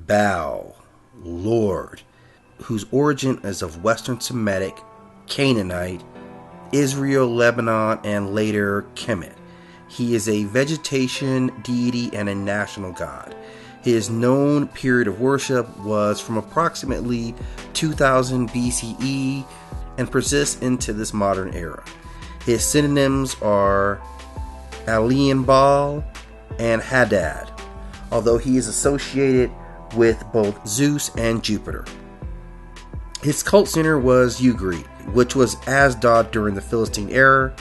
Baal, Lord, whose origin is of Western Semetic, Canaanite, Israel, Lebanon, and later Kemet. He is a vegetation deity and a national god. His known period of worship was from approximately 2000 BCE and persists into this modern era. His synonyms are Alian Baal and Hadad, although he is associated with both Zeus and Jupiter. His cult center was Ugarit, which was Asdod during the Philistine era.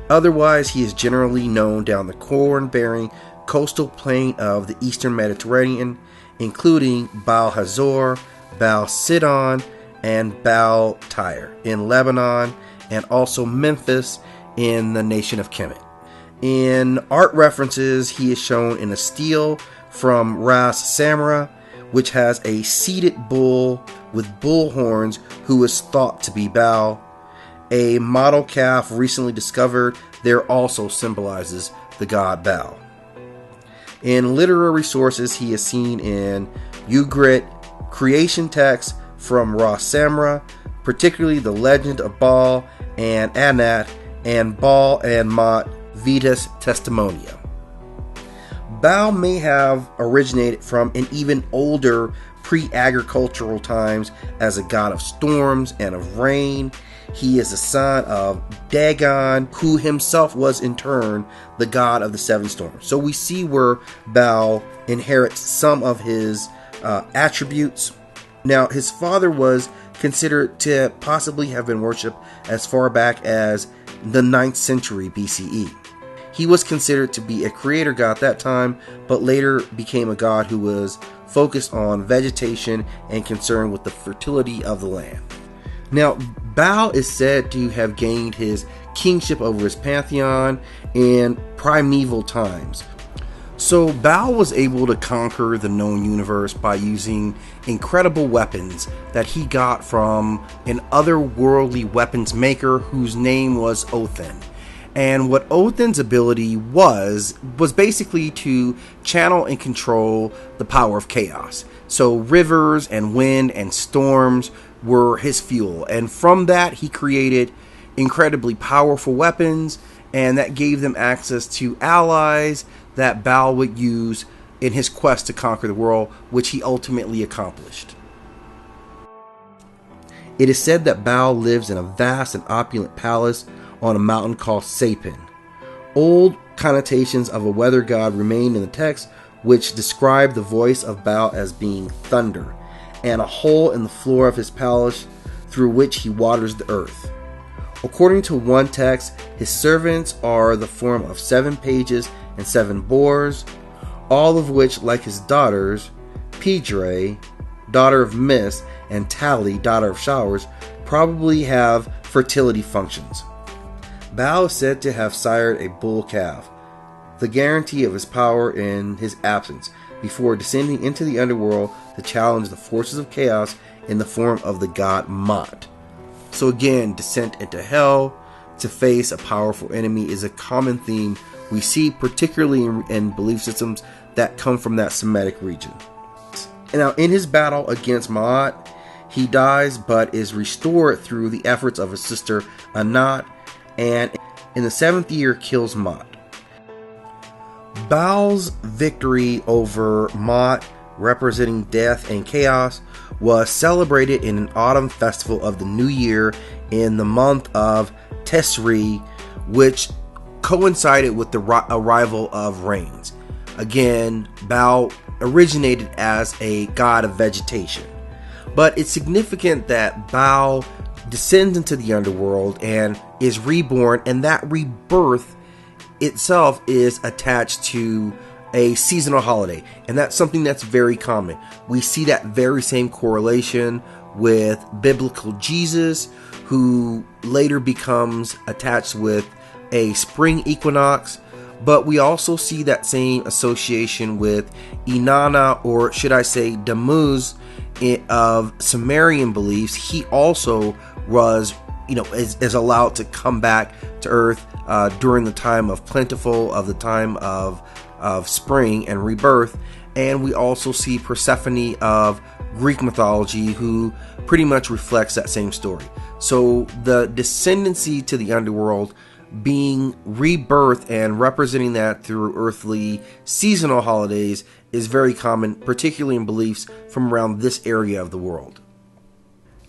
Otherwise, he is generally known down the corn-bearing coastal plain of the eastern Mediterranean, including Baal Hazor, Baal Sidon, and Baal Tyre in Lebanon, and also Memphis in the nation of Kemet. In art references, he is shown in a stele from Ras Samra, which has a seated bull with bull horns who is thought to be Baal. A model calf recently discovered there also symbolizes the god Baal. In literary sources, he is seen in Ugarit, creation texts from Ras Samra, particularly the legend of Baal and Anat, and Baal and Mot Vetus Testimonia. Baal may have originated from an even older pre-agricultural times as a god of storms and of rain. He is the son of Dagan, who himself was in turn the god of the seven storms. So we see where Baal inherits some of his attributes. Now, his father was considered to possibly have been worshipped as far back as the 9th century BCE. He was considered to be a creator god at that time, but later became a god who was focused on vegetation and concerned with the fertility of the land. Now, Baal is said to have gained his kingship over his pantheon in primeval times. So Baal was able to conquer the known universe by using incredible weapons that he got from an otherworldly weapons maker whose name was Othin. And what Othin's ability was basically to channel and control the power of chaos. So rivers and wind and storms were his fuel. And from that, he created incredibly powerful weapons, and that gave them access to allies that Baal would use in his quest to conquer the world, which he ultimately accomplished. It is said that Baal lives in a vast and opulent palace on a mountain called Sapin. Old connotations of a weather god remain in the text, which describe the voice of Baal as being thunder, and a hole in the floor of his palace through which he waters the earth. According to one text, his servants are the form of 7 pages and 7 boars, all of which, like his daughters, Pedre, daughter of mist, and Tali, daughter of showers, probably have fertility functions. Baal is said to have sired a bull calf, the guarantee of his power in his absence, before descending into the underworld to challenge the forces of chaos in the form of the god Mot. So again, descent into hell to face a powerful enemy is a common theme we see particularly in belief systems that come from that Semetic region. And now in his battle against Mot, he dies but is restored through the efforts of his sister Anat, and in the 7th year kills Mot. Baal's victory over Mot, representing death and chaos, was celebrated in an autumn festival of the new year in the month of Tesri, which coincided with the arrival of rains. Again, Baal originated as a god of vegetation. But it's significant that Baal descends into the underworld and is reborn, and that rebirth itself is attached to a seasonal holiday, and that's something that's very common. We see that very same correlation with biblical Jesus, who later becomes attached with a spring equinox, but we also see that same association with Inanna, or should I say Tammuz, of Sumerian beliefs. He also was, is allowed to come back to earth during the time of plentiful, of the time of spring and rebirth, and we also see Persephone of Greek mythology, who pretty much reflects that same story. So the descendancy to the underworld being rebirth and representing that through earthly seasonal holidays is very common, particularly in beliefs from around this area of the world.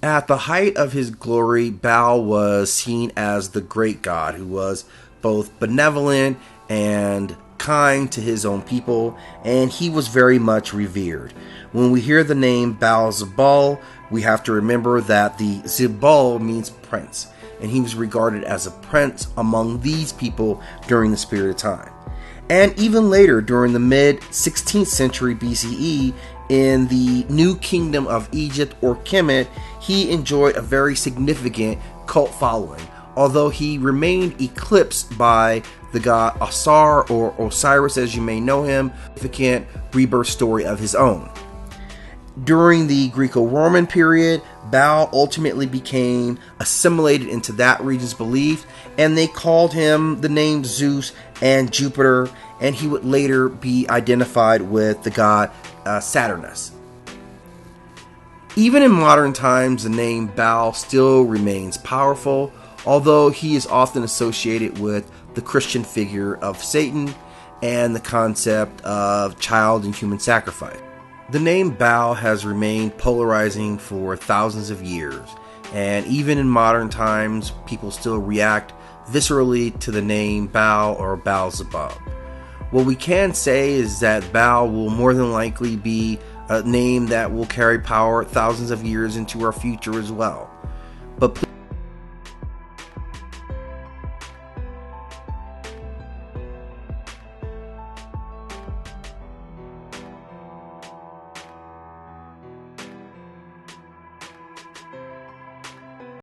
At the height of his glory, Baal was seen as the great god who was both benevolent and kind to his own people, and he was very much revered. When we hear the name Baal-zebul, we have to remember that the Zebul means prince, and he was regarded as a prince among these people during this period of time. And even later, during the mid-16th century BCE, in the New Kingdom of Egypt, or Kemet, he enjoyed a very significant cult following, although he remained eclipsed by the god Asar, or Osiris as you may know him, a significant rebirth story of his own. During the Greco-Roman period, Baal ultimately became assimilated into that region's belief, and they called him the names Zeus and Jupiter, and he would later be identified with the god Saturnus. Even in modern times, the name Baal still remains powerful, although he is often associated with the Christian figure of Satan and the concept of child and human sacrifice. The name Baal has remained polarizing for thousands of years, and even in modern times, people still react viscerally to the name Baal or Baal-zebub. What we can say is that Baal will more than likely be a name that will carry power thousands of years into our future as well. But